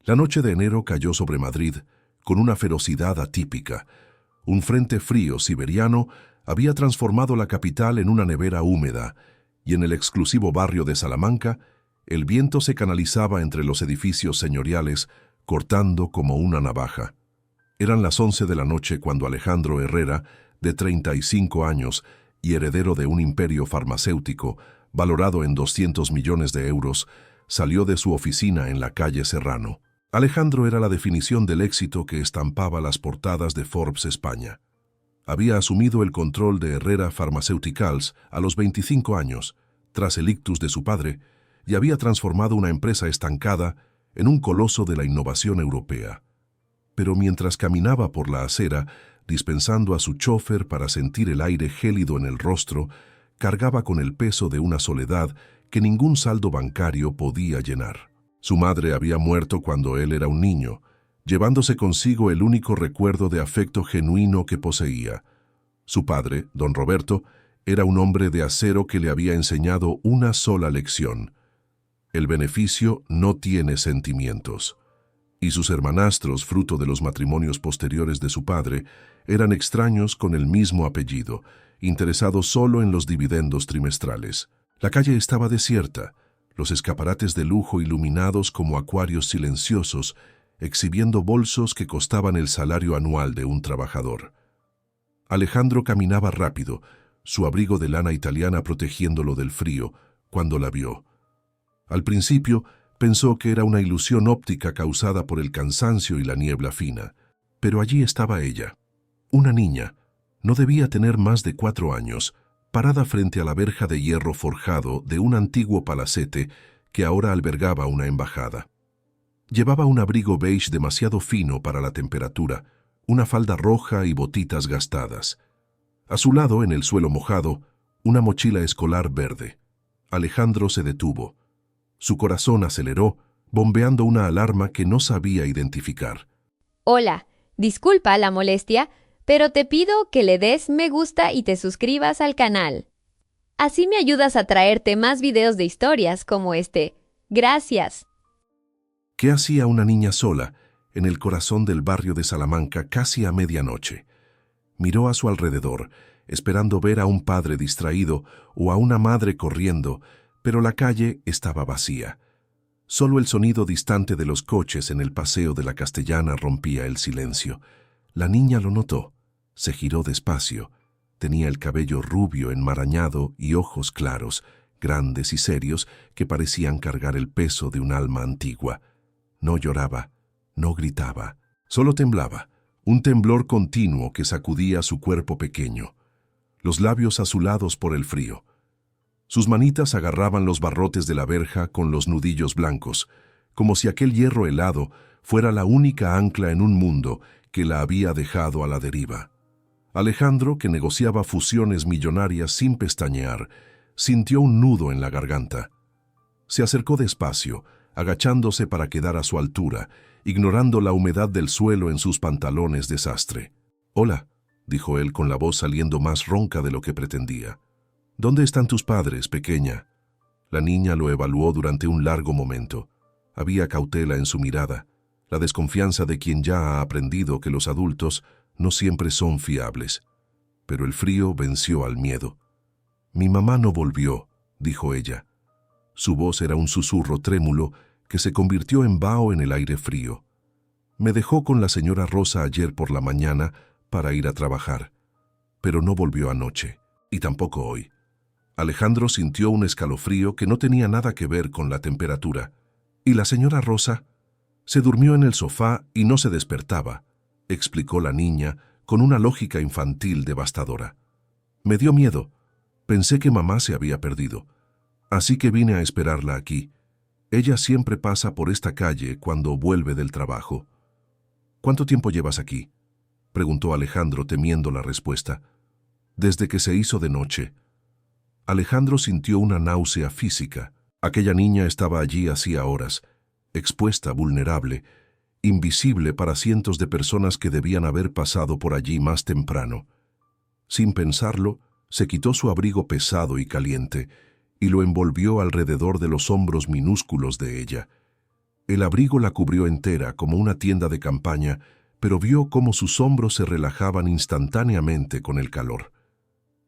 La noche de enero cayó sobre Madrid con una ferocidad atípica. Un frente frío siberiano había transformado la capital en una nevera húmeda, y en el exclusivo barrio de Salamanca, el viento se canalizaba entre los edificios señoriales, cortando como una navaja. Eran las 11 de la noche cuando Alejandro Herrera, de 35 años y heredero de un imperio farmacéutico valorado en 200 millones de euros, salió de su oficina en la calle Serrano. Alejandro era la definición del éxito que estampaba las portadas de Forbes España. Había asumido el control de Herrera Pharmaceuticals a los 25 años, tras el ictus de su padre, y había transformado una empresa estancada en un coloso de la innovación europea. Pero mientras caminaba por la acera, dispensando a su chofer para sentir el aire gélido en el rostro, cargaba con el peso de una soledad que ningún saldo bancario podía llenar. Su madre había muerto cuando él era un niño, llevándose consigo el único recuerdo de afecto genuino que poseía. Su padre, don Roberto, era un hombre de acero que le había enseñado una sola lección: el beneficio no tiene sentimientos. Y sus hermanastros, fruto de los matrimonios posteriores de su padre, eran extraños con el mismo apellido, interesados solo en los dividendos trimestrales. La calle estaba desierta, los escaparates de lujo iluminados como acuarios silenciosos, exhibiendo bolsos que costaban el salario anual de un trabajador. Alejandro caminaba rápido, su abrigo de lana italiana protegiéndolo del frío, cuando la vio. Al principio, pensó que era una ilusión óptica causada por el cansancio y la niebla fina, pero allí estaba ella, una niña, no debía tener más de 4 años, parada frente a la verja de hierro forjado de un antiguo palacete que ahora albergaba una embajada. Llevaba un abrigo beige demasiado fino para la temperatura, una falda roja y botitas gastadas. A su lado, en el suelo mojado, una mochila escolar verde. Alejandro se detuvo. Su corazón aceleró, bombeando una alarma que no sabía identificar. Hola, disculpa la molestia, pero te pido que le des me gusta y te suscribas al canal. Así me ayudas a traerte más videos de historias como este. Gracias. ¿Qué hacía una niña sola en el corazón del barrio de Salamanca casi a medianoche? Miró a su alrededor, esperando ver a un padre distraído o a una madre corriendo, pero la calle estaba vacía. Solo el sonido distante de los coches en el paseo de la Castellana rompía el silencio. La niña lo notó. Se giró despacio. Tenía el cabello rubio enmarañado y ojos claros, grandes y serios, que parecían cargar el peso de un alma antigua. No lloraba, no gritaba, solo temblaba, un temblor continuo que sacudía su cuerpo pequeño, los labios azulados por el frío. Sus manitas agarraban los barrotes de la verja con los nudillos blancos, como si aquel hierro helado fuera la única ancla en un mundo que la había dejado a la deriva. Alejandro, que negociaba fusiones millonarias sin pestañear, sintió un nudo en la garganta. Se acercó despacio, agachándose para quedar a su altura, ignorando la humedad del suelo en sus pantalones de sastre. «Hola», dijo él con la voz saliendo más ronca de lo que pretendía. «¿Dónde están tus padres, pequeña?» La niña lo evaluó durante un largo momento. Había cautela en su mirada, la desconfianza de quien ya ha aprendido que los adultos no siempre son fiables. Pero el frío venció al miedo. «Mi mamá no volvió», dijo ella. Su voz era un susurro trémulo que se convirtió en vaho en el aire frío. «Me dejó con la señora Rosa ayer por la mañana para ir a trabajar, pero no volvió anoche, y tampoco hoy». Alejandro sintió un escalofrío que no tenía nada que ver con la temperatura. «¿Y la señora Rosa?» «Se durmió en el sofá y no se despertaba», explicó la niña con una lógica infantil devastadora. «Me dio miedo. Pensé que mamá se había perdido. Así que vine a esperarla aquí. Ella siempre pasa por esta calle cuando vuelve del trabajo». «¿Cuánto tiempo llevas aquí?», preguntó Alejandro temiendo la respuesta. «Desde que se hizo de noche». Alejandro sintió una náusea física. Aquella niña estaba allí hacía horas, expuesta, vulnerable, invisible para cientos de personas que debían haber pasado por allí más temprano. Sin pensarlo, se quitó su abrigo pesado y caliente y lo envolvió alrededor de los hombros minúsculos de ella. El abrigo la cubrió entera como una tienda de campaña, pero vio cómo sus hombros se relajaban instantáneamente con el calor.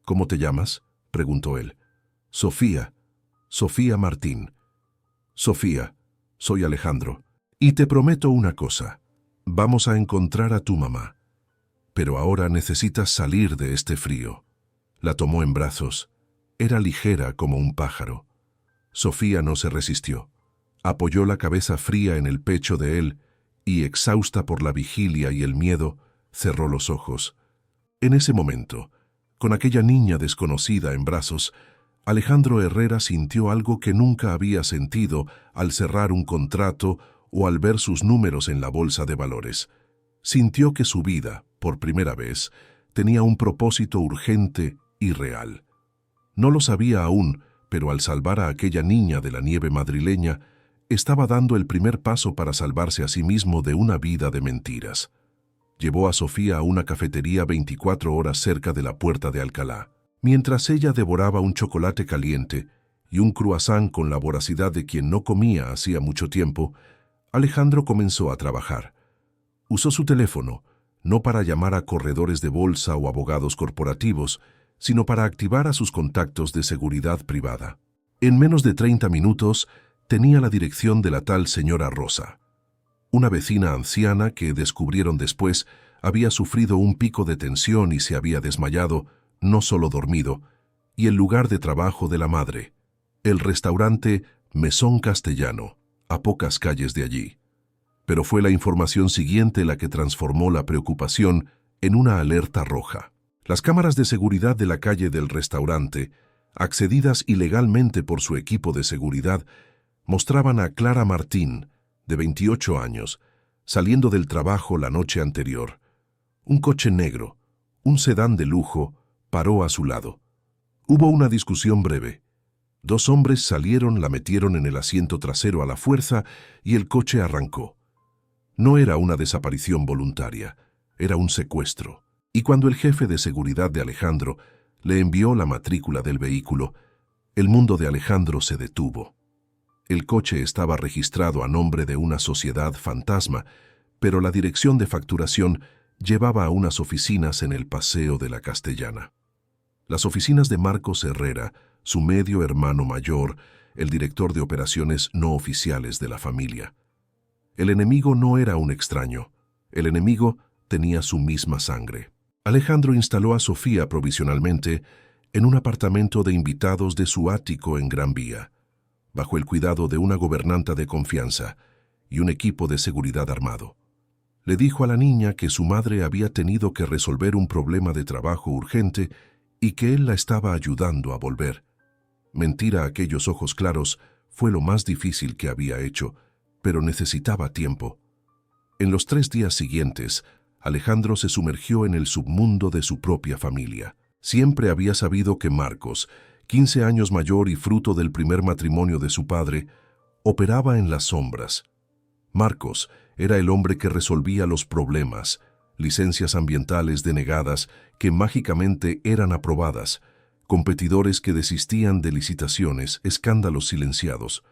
«¿Cómo te llamas?», preguntó él. «Sofía. Sofía Martín». «Sofía, soy Alejandro. Y te prometo una cosa. Vamos a encontrar a tu mamá. Pero ahora necesitas salir de este frío». La tomó en brazos. Era ligera como un pájaro. Sofía no se resistió. Apoyó la cabeza fría en el pecho de él y, exhausta por la vigilia y el miedo, cerró los ojos. En ese momento, con aquella niña desconocida en brazos, Alejandro Herrera sintió algo que nunca había sentido al cerrar un contrato o al ver sus números en la bolsa de valores. Sintió que su vida, por primera vez, tenía un propósito urgente y real. No lo sabía aún, pero al salvar a aquella niña de la nieve madrileña, estaba dando el primer paso para salvarse a sí mismo de una vida de mentiras. Llevó a Sofía a una cafetería 24 horas cerca de la Puerta de Alcalá. Mientras ella devoraba un chocolate caliente y un croissant con la voracidad de quien no comía hacía mucho tiempo, Alejandro comenzó a trabajar. Usó su teléfono, no para llamar a corredores de bolsa o abogados corporativos, sino para activar a sus contactos de seguridad privada. En menos de 30 minutos, tenía la dirección de la tal señora Rosa. Una vecina anciana que, descubrieron después, había sufrido un pico de tensión y se había desmayado, no solo dormido, y el lugar de trabajo de la madre, el restaurante Mesón Castellano, a pocas calles de allí. Pero fue la información siguiente la que transformó la preocupación en una alerta roja. Las cámaras de seguridad de la calle del restaurante, accedidas ilegalmente por su equipo de seguridad, mostraban a Clara Martín, de 28 años, saliendo del trabajo la noche anterior. Un coche negro, un sedán de lujo, paró a su lado. Hubo una discusión breve. Dos hombres salieron, la metieron en el asiento trasero a la fuerza y el coche arrancó. No era una desaparición voluntaria, era un secuestro. Y cuando el jefe de seguridad de Alejandro le envió la matrícula del vehículo, el mundo de Alejandro se detuvo. El coche estaba registrado a nombre de una sociedad fantasma, pero la dirección de facturación llevaba a unas oficinas en el Paseo de la Castellana. Las oficinas de Marcos Herrera, su medio hermano mayor, el director de operaciones no oficiales de la familia. El enemigo no era un extraño. El enemigo tenía su misma sangre. Alejandro instaló a Sofía provisionalmente en un apartamento de invitados de su ático en Gran Vía, bajo el cuidado de una gobernanta de confianza y un equipo de seguridad armado. Le dijo a la niña que su madre había tenido que resolver un problema de trabajo urgente y que él la estaba ayudando a volver. Mentir a aquellos ojos claros fue lo más difícil que había hecho, pero necesitaba tiempo. En los 3 días siguientes, Alejandro se sumergió en el submundo de su propia familia. Siempre había sabido que Marcos, 15 años mayor y fruto del primer matrimonio de su padre, operaba en las sombras. Marcos era el hombre que resolvía los problemas, licencias ambientales denegadas que mágicamente eran aprobadas, competidores que desistían de licitaciones, escándalos silenciados.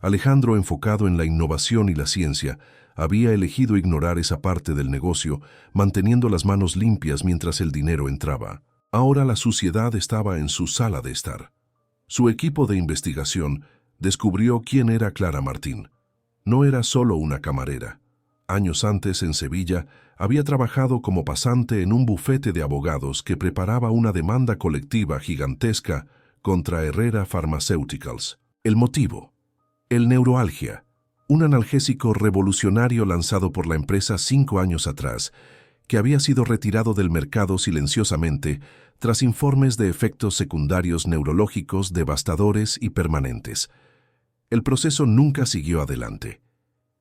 Alejandro, enfocado en la innovación y la ciencia, había elegido ignorar esa parte del negocio, manteniendo las manos limpias mientras el dinero entraba. Ahora la suciedad estaba en su sala de estar. Su equipo de investigación descubrió quién era Clara Martín. No era solo una camarera. Años antes, en Sevilla, había trabajado como pasante en un bufete de abogados que preparaba una demanda colectiva gigantesca contra Herrera Pharmaceuticals. El motivo: el neuroalgia, un analgésico revolucionario lanzado por la empresa 5 años atrás, que había sido retirado del mercado silenciosamente tras informes de efectos secundarios neurológicos devastadores y permanentes. El proceso nunca siguió adelante.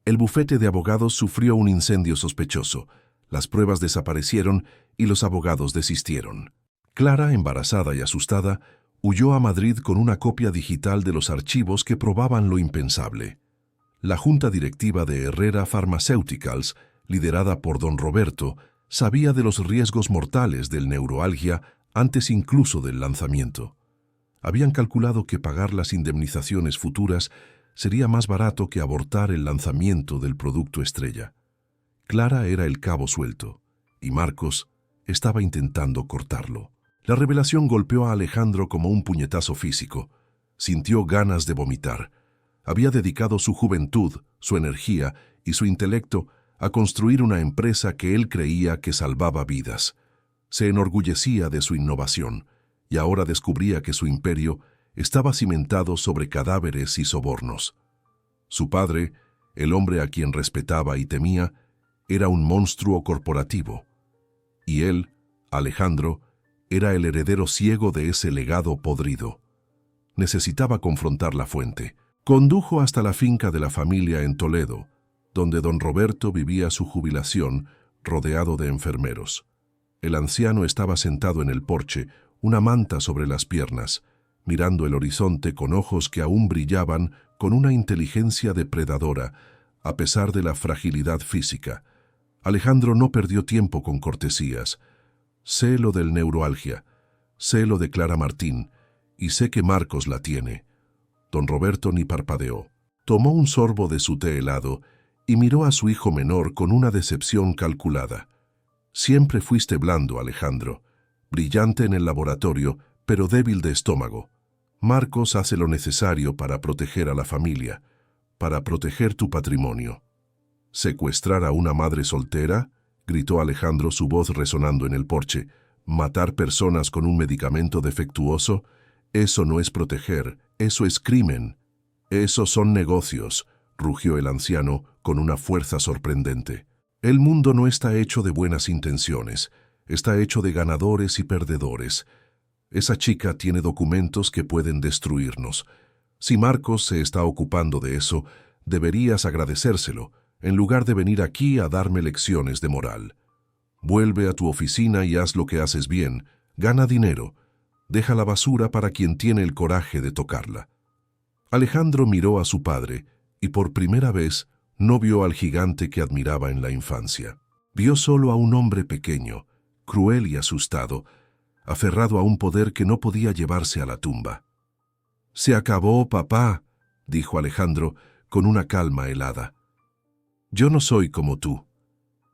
El bufete de abogados sufrió un incendio sospechoso, las pruebas desaparecieron y los abogados desistieron. Clara, embarazada y asustada, huyó a Madrid con una copia digital de los archivos que probaban lo impensable. La junta directiva de Herrera Pharmaceuticals, liderada por don Roberto, sabía de los riesgos mortales del neuroalgia antes incluso del lanzamiento. Habían calculado que pagar las indemnizaciones futuras sería más barato que abortar el lanzamiento del producto estrella. Clara era el cabo suelto, y Marcos estaba intentando cortarlo. La revelación golpeó a Alejandro como un puñetazo físico. Sintió ganas de vomitar. Había dedicado su juventud, su energía y su intelecto a construir una empresa que él creía que salvaba vidas. Se enorgullecía de su innovación, y ahora descubría que su imperio estaba cimentado sobre cadáveres y sobornos. Su padre, el hombre a quien respetaba y temía, era un monstruo corporativo. Y él, Alejandro, era el heredero ciego de ese legado podrido. Necesitaba confrontar la fuente. Condujo hasta la finca de la familia en Toledo, donde don Roberto vivía su jubilación rodeado de enfermeros. El anciano estaba sentado en el porche, una manta sobre las piernas, mirando el horizonte con ojos que aún brillaban con una inteligencia depredadora, a pesar de la fragilidad física. Alejandro no perdió tiempo con cortesías. Sé lo del neuroalgia, sé lo de Clara Martín, y sé que Marcos la tiene. Don Roberto ni parpadeó. Tomó un sorbo de su té helado y miró a su hijo menor con una decepción calculada. Siempre fuiste blando, Alejandro, brillante en el laboratorio, pero débil de estómago. Marcos hace lo necesario para proteger a la familia, para proteger tu patrimonio. ¿Secuestrar a una madre soltera?, gritó Alejandro, su voz resonando en el porche. ¿Matar personas con un medicamento defectuoso? Eso no es proteger, eso es crimen. Esos son negocios, rugió el anciano con una fuerza sorprendente. El mundo no está hecho de buenas intenciones, está hecho de ganadores y perdedores. Esa chica tiene documentos que pueden destruirnos. Si Marcos se está ocupando de eso, deberías agradecérselo, en lugar de venir aquí a darme lecciones de moral. Vuelve a tu oficina y haz lo que haces bien, gana dinero, deja la basura para quien tiene el coraje de tocarla. Alejandro miró a su padre y por primera vez no vio al gigante que admiraba en la infancia. Vio solo a un hombre pequeño, cruel y asustado, aferrado a un poder que no podía llevarse a la tumba. «Se acabó, papá», dijo Alejandro con una calma helada. «Yo no soy como tú,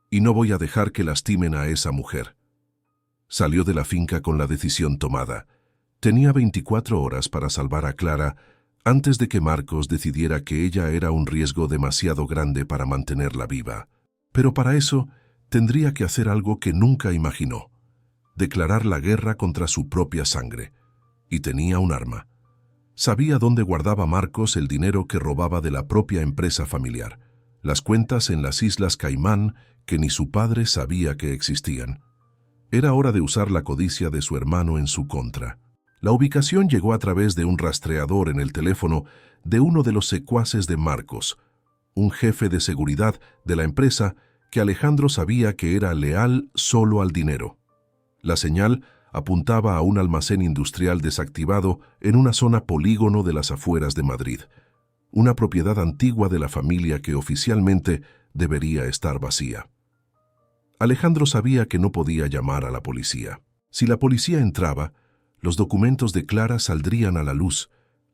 y no voy a dejar que lastimen a esa mujer». Salió de la finca con la decisión tomada. Tenía 24 horas para salvar a Clara antes de que Marcos decidiera que ella era un riesgo demasiado grande para mantenerla viva. Pero para eso tendría que hacer algo que nunca imaginó: declarar la guerra contra su propia sangre. Y tenía un arma. Sabía dónde guardaba Marcos el dinero que robaba de la propia empresa familiar, las cuentas en las Islas Caimán que ni su padre sabía que existían. Era hora de usar la codicia de su hermano en su contra. La ubicación llegó a través de un rastreador en el teléfono de uno de los secuaces de Marcos, un jefe de seguridad de la empresa que Alejandro sabía que era leal solo al dinero. La señal apuntaba a un almacén industrial desactivado en una zona polígono de las afueras de Madrid, una propiedad antigua de la familia que oficialmente debería estar vacía. Alejandro sabía que no podía llamar a la policía. Si la policía entraba, los documentos de Clara saldrían a la luz,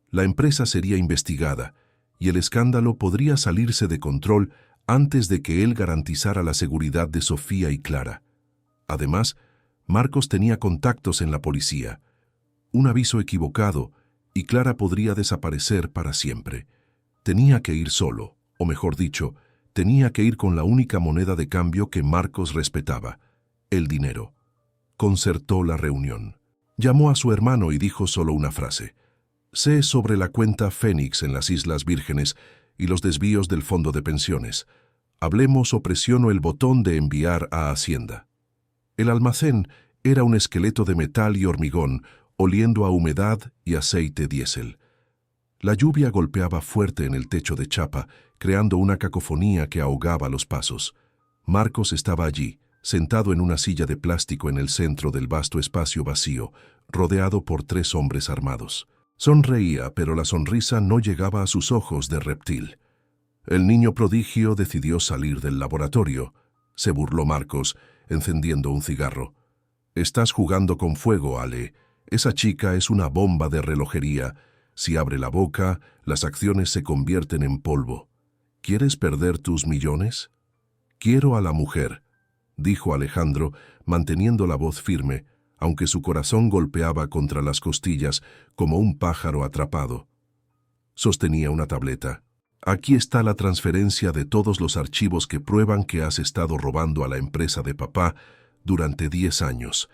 la empresa sería investigada y el escándalo podría salirse de control antes de que él garantizara la seguridad de Sofía y Clara. Además, Marcos tenía contactos en la policía. Un aviso equivocado y Clara podría desaparecer para siempre. Tenía que ir solo, o mejor dicho, tenía que ir con la única moneda de cambio que Marcos respetaba: el dinero. Concertó la reunión. Llamó a su hermano y dijo solo una frase: «Sé sobre la cuenta Fénix en las Islas Vírgenes y los desvíos del fondo de pensiones. Hablemos o presiono el botón de enviar a Hacienda». El almacén era un esqueleto de metal y hormigón, oliendo a humedad y aceite diésel. La lluvia golpeaba fuerte en el techo de chapa, creando una cacofonía que ahogaba los pasos. Marcos estaba allí, sentado en una silla de plástico en el centro del vasto espacio vacío, rodeado por 3 hombres armados. Sonreía, pero la sonrisa no llegaba a sus ojos de reptil. El niño prodigio decidió salir del laboratorio, se burló Marcos, encendiendo un cigarro. «Estás jugando con fuego, Ale. Esa chica es una bomba de relojería. Si abre la boca, las acciones se convierten en polvo. ¿Quieres perder tus millones? Quiero a la mujer, dijo Alejandro, manteniendo la voz firme, aunque su corazón golpeaba contra las costillas como un pájaro atrapado. Sostenía una tableta. Aquí está la transferencia de todos los archivos que prueban que has estado robando a la empresa de papá durante 10 años.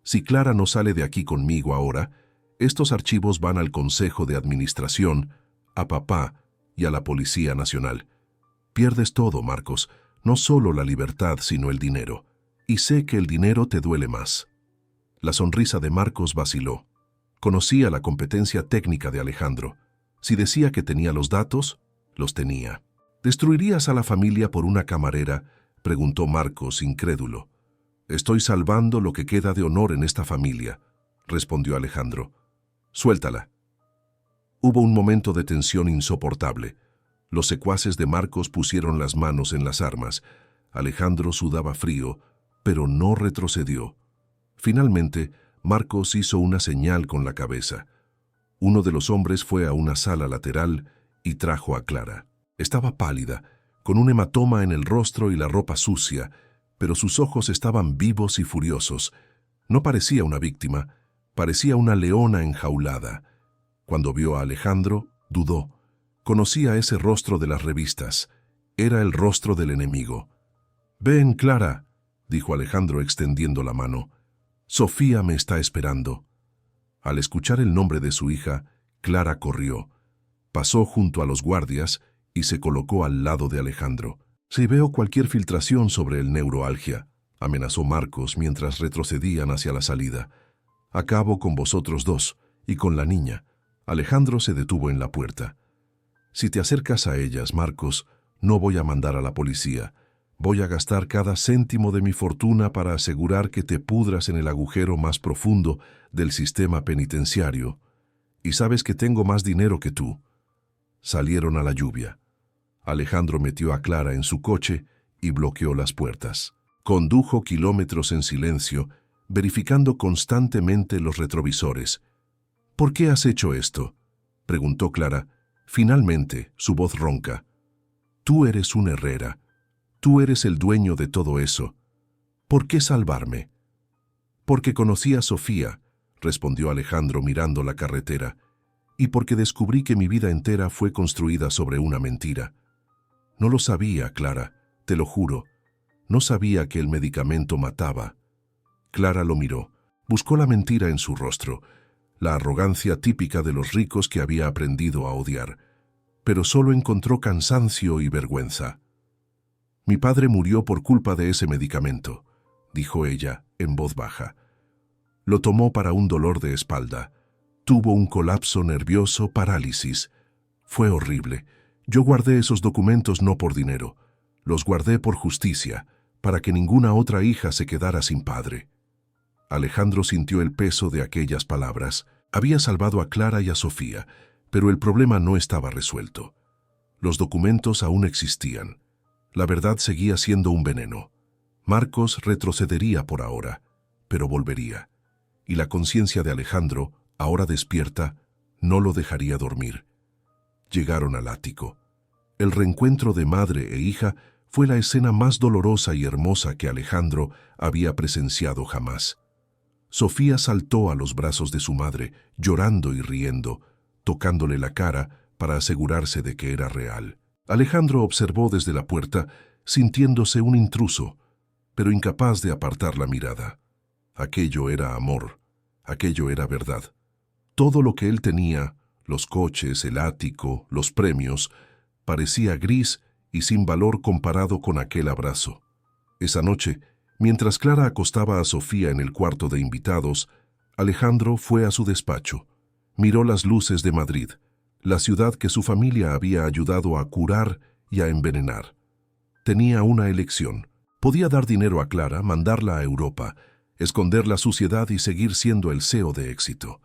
Si Clara no sale de aquí conmigo ahora, estos archivos van al Consejo de Administración, a papá y a la Policía Nacional. Pierdes todo, Marcos, no solo la libertad, sino el dinero. Y sé que el dinero te duele más. La sonrisa de Marcos vaciló. Conocía la competencia técnica de Alejandro. Si decía que tenía los datos, los tenía. ¿Destruirías a la familia por una camarera?, preguntó Marcos, incrédulo. Estoy salvando lo que queda de honor en esta familia, respondió Alejandro. Suéltala. Hubo un momento de tensión insoportable. Los secuaces de Marcos pusieron las manos en las armas. Alejandro sudaba frío, pero no retrocedió. Finalmente, Marcos hizo una señal con la cabeza. Uno de los hombres fue a una sala lateral y trajo a Clara. Estaba pálida, con un hematoma en el rostro y la ropa sucia, pero sus ojos estaban vivos y furiosos. No parecía una víctima, parecía una leona enjaulada. Cuando vio a Alejandro, dudó. Conocía ese rostro de las revistas. Era el rostro del enemigo. «Ven, Clara», dijo Alejandro extendiendo la mano. «Sofía me está esperando». Al escuchar el nombre de su hija, Clara corrió. Pasó junto a los guardias y se colocó al lado de Alejandro. «Si veo cualquier filtración sobre el neuroalgia», amenazó Marcos mientras retrocedían hacia la salida. «Acabo con vosotros dos y con la niña». Alejandro se detuvo en la puerta. «Si te acercas a ellas, Marcos, no voy a mandar a la policía. Voy a gastar cada céntimo de mi fortuna para asegurar que te pudras en el agujero más profundo del sistema penitenciario. Y sabes que tengo más dinero que tú». Salieron a la lluvia. Alejandro metió a Clara en su coche y bloqueó las puertas. Condujo kilómetros en silencio, verificando constantemente los retrovisores. «¿Por qué has hecho esto?», preguntó Clara. Finalmente, su voz ronca. «Tú eres un Herrera. Tú eres el dueño de todo eso. ¿Por qué salvarme?». «Porque conocí a Sofía», respondió Alejandro mirando la carretera, «y porque descubrí que mi vida entera fue construida sobre una mentira». «No lo sabía, Clara, te lo juro. No sabía que el medicamento mataba». Clara lo miró. Buscó la mentira en su rostro, la arrogancia típica de los ricos que había aprendido a odiar, pero solo encontró cansancio y vergüenza. «Mi padre murió por culpa de ese medicamento», dijo ella, en voz baja. «Lo tomó para un dolor de espalda. Tuvo un colapso nervioso, parálisis. Fue horrible. Yo guardé esos documentos no por dinero. Los guardé por justicia, para que ninguna otra hija se quedara sin padre». Alejandro sintió el peso de aquellas palabras. Había salvado a Clara y a Sofía, pero el problema no estaba resuelto. Los documentos aún existían. La verdad seguía siendo un veneno. Marcos retrocedería por ahora, pero volvería. Y la conciencia de Alejandro, ahora despierta, no lo dejaría dormir. Llegaron al ático. El reencuentro de madre e hija fue la escena más dolorosa y hermosa que Alejandro había presenciado jamás. Sofía saltó a los brazos de su madre, llorando y riendo, tocándole la cara para asegurarse de que era real. Alejandro observó desde la puerta, sintiéndose un intruso, pero incapaz de apartar la mirada. Aquello era amor, aquello era verdad. Todo lo que él tenía, los coches, el ático, los premios, parecía gris y sin valor comparado con aquel abrazo. Esa noche, mientras Clara acostaba a Sofía en el cuarto de invitados, Alejandro fue a su despacho. Miró las luces de Madrid, la ciudad que su familia había ayudado a curar y a envenenar. Tenía una elección. Podía dar dinero a Clara, mandarla a Europa, esconder la suciedad y seguir siendo el CEO de éxito.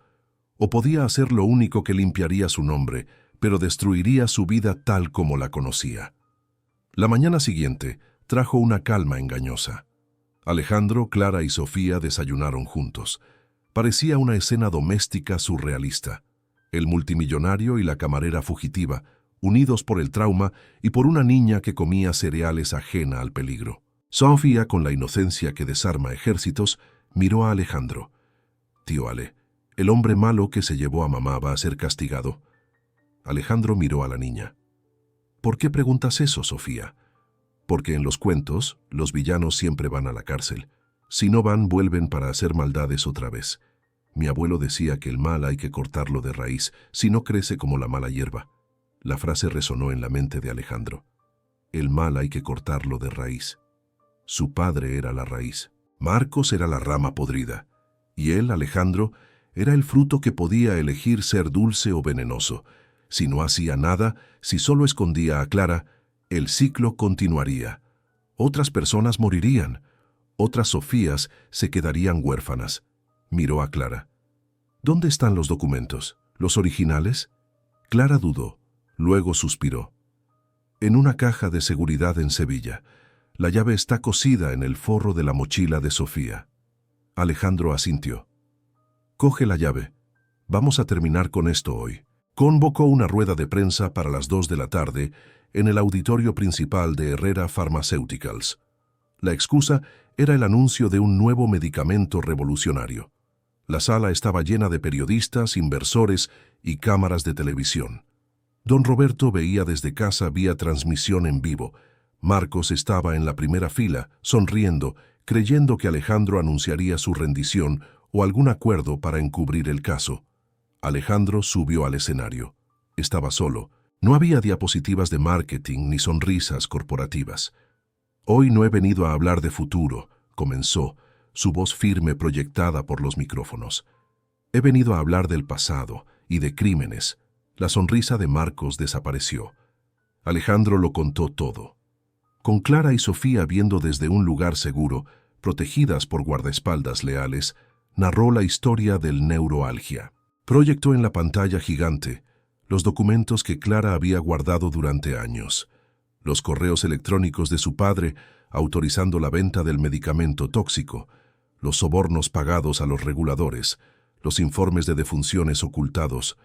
O podía hacer lo único que limpiaría su nombre, pero destruiría su vida tal como la conocía. La mañana siguiente trajo una calma engañosa. Alejandro, Clara y Sofía desayunaron juntos. Parecía una escena doméstica surrealista. El multimillonario y la camarera fugitiva, unidos por el trauma y por una niña que comía cereales ajena al peligro. Sofía, con la inocencia que desarma ejércitos, miró a Alejandro. «Tío Ale, el hombre malo que se llevó a mamá va a ser castigado». Alejandro miró a la niña. «¿Por qué preguntas eso, Sofía?» «Porque en los cuentos, los villanos siempre van a la cárcel. Si no van, vuelven para hacer maldades otra vez. Mi abuelo decía que el mal hay que cortarlo de raíz, si no crece como la mala hierba». La frase resonó en la mente de Alejandro. El mal hay que cortarlo de raíz. Su padre era la raíz. Marcos era la rama podrida. Y él, Alejandro, era el fruto que podía elegir ser dulce o venenoso. Si no hacía nada, si solo escondía a Clara, el ciclo continuaría. Otras personas morirían. Otras Sofías se quedarían huérfanas. Miró a Clara. «¿Dónde están los documentos? ¿Los originales?» Clara dudó. Luego suspiró. «En una caja de seguridad en Sevilla. La llave está cosida en el forro de la mochila de Sofía». Alejandro asintió. «Coge la llave. Vamos a terminar con esto hoy». Convocó una rueda de prensa para las 2 de la tarde en el auditorio principal de Herrera Pharmaceuticals. La excusa era el anuncio de un nuevo medicamento revolucionario. La sala estaba llena de periodistas, inversores y cámaras de televisión. Don Roberto veía desde casa vía transmisión en vivo. Marcos estaba en la primera fila, sonriendo, creyendo que Alejandro anunciaría su rendición o algún acuerdo para encubrir el caso. Alejandro subió al escenario. Estaba solo. No había diapositivas de marketing ni sonrisas corporativas. «Hoy no he venido a hablar de futuro», comenzó, su voz firme proyectada por los micrófonos. «He venido a hablar del pasado y de crímenes». La sonrisa de Marcos desapareció. Alejandro lo contó todo. Con Clara y Sofía viendo desde un lugar seguro, protegidas por guardaespaldas leales, narró la historia del neuroalgia. Proyectó en la pantalla gigante los documentos que Clara había guardado durante años, los correos electrónicos de su padre autorizando la venta del medicamento tóxico, los sobornos pagados a los reguladores, los informes de defunciones ocultados.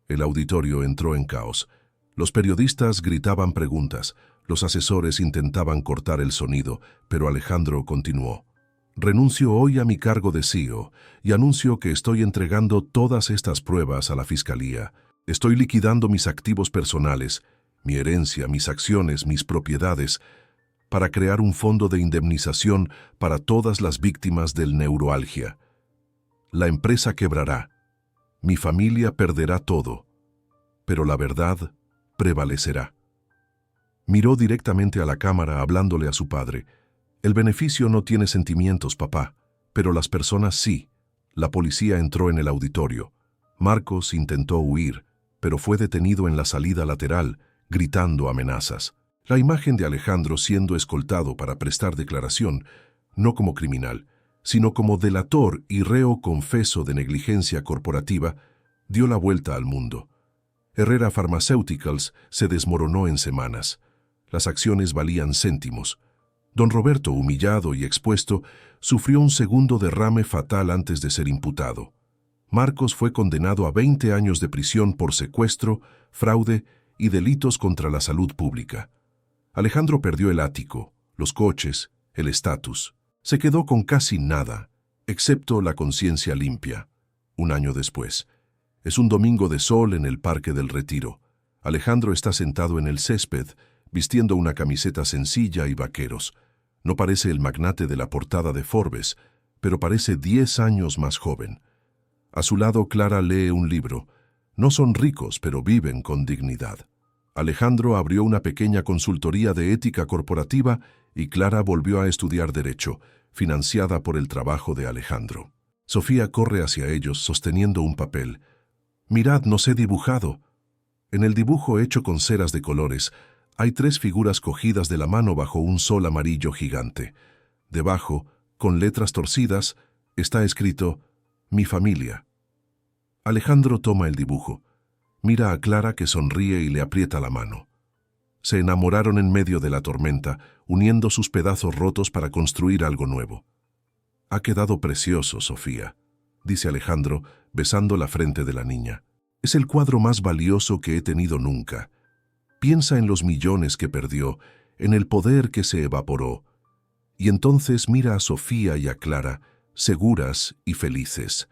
El auditorio entró en caos. Los periodistas gritaban preguntas, los asesores intentaban cortar el sonido, pero Alejandro continuó. «Renuncio hoy a mi cargo de CEO y anuncio que estoy entregando todas estas pruebas a la Fiscalía. Estoy liquidando mis activos personales, mi herencia, mis acciones, mis propiedades, para crear un fondo de indemnización para todas las víctimas del neuroalgia. La empresa quebrará. Mi familia perderá todo, pero la verdad prevalecerá». Miró directamente a la cámara hablándole a su padre. «El beneficio no tiene sentimientos, papá, pero las personas sí». La policía entró en el auditorio. Marcos intentó huir, pero fue detenido en la salida lateral, gritando amenazas. La imagen de Alejandro siendo escoltado para prestar declaración, no como criminal, sino como delator y reo confeso de negligencia corporativa, dio la vuelta al mundo. Herrera Pharmaceuticals se desmoronó en semanas. Las acciones valían céntimos. Don Roberto, humillado y expuesto, sufrió un segundo derrame fatal antes de ser imputado. Marcos fue condenado a 20 años de prisión por secuestro, fraude y delitos contra la salud pública. Alejandro perdió el ático, los coches, el estatus. Se quedó con casi nada, excepto la conciencia limpia. Un año después. Es un domingo de sol en el Parque del Retiro. Alejandro está sentado en el césped, vistiendo una camiseta sencilla y vaqueros. No parece el magnate de la portada de Forbes, pero parece 10 años más joven. A su lado Clara lee un libro. No son ricos, pero viven con dignidad. Alejandro abrió una pequeña consultoría de ética corporativa y Clara volvió a estudiar Derecho, financiada por el trabajo de Alejandro. Sofía corre hacia ellos sosteniendo un papel. «Mirad, nos he dibujado». En el dibujo hecho con ceras de colores, hay 3 figuras cogidas de la mano bajo un sol amarillo gigante. Debajo, con letras torcidas, está escrito «Mi familia». Alejandro toma el dibujo. Mira a Clara que sonríe y le aprieta la mano. Se enamoraron en medio de la tormenta, uniendo sus pedazos rotos para construir algo nuevo. «Ha quedado precioso, Sofía», dice Alejandro, besando la frente de la niña. Es el cuadro más valioso que he tenido nunca. Piensa en los millones que perdió, en el poder que se evaporó. Y entonces mira a Sofía y a Clara, seguras y felices.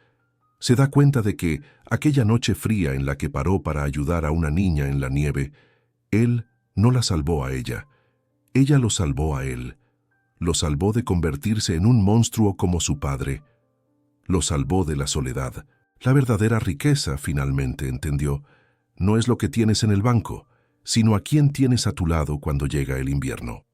Se da cuenta de que, aquella noche fría en la que paró para ayudar a una niña en la nieve, él no la salvó a ella. Ella lo salvó a él. Lo salvó de convertirse en un monstruo como su padre. Lo salvó de la soledad. La verdadera riqueza, finalmente, entendió, no es lo que tienes en el banco, sino a quién tienes a tu lado cuando llega el invierno.